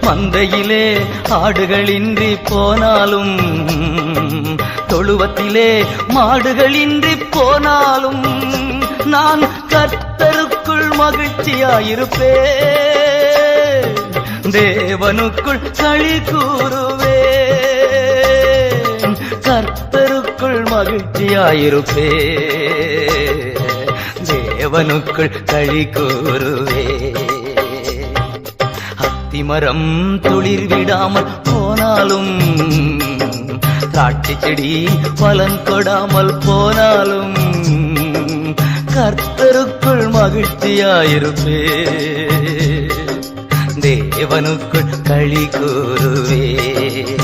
மந்தையிலே ஆடுகளின்றி போனாலும், தொழுவத்திலே மாடுகளின்றி போனாலும், நான் கர்த்தருக்குள் மகிழ்ச்சியாயிருப்பேன், தேவனுக்குள் களி கூறுவேன். கர்த்தருக்குள் மகிழ்ச்சியாயிருப்பேன், தேவனுக்குள் களி கூறுவேன். அத்திமரம் துளிர் விடாமல் போனாலும், திராட்சை செடி பலன் கொடாமல் போனாலும், கர்த்தருக்குள் மகிழ்ச்சியாயிருப்பேன், தேவனுக்குள் களி கூறுவேன்.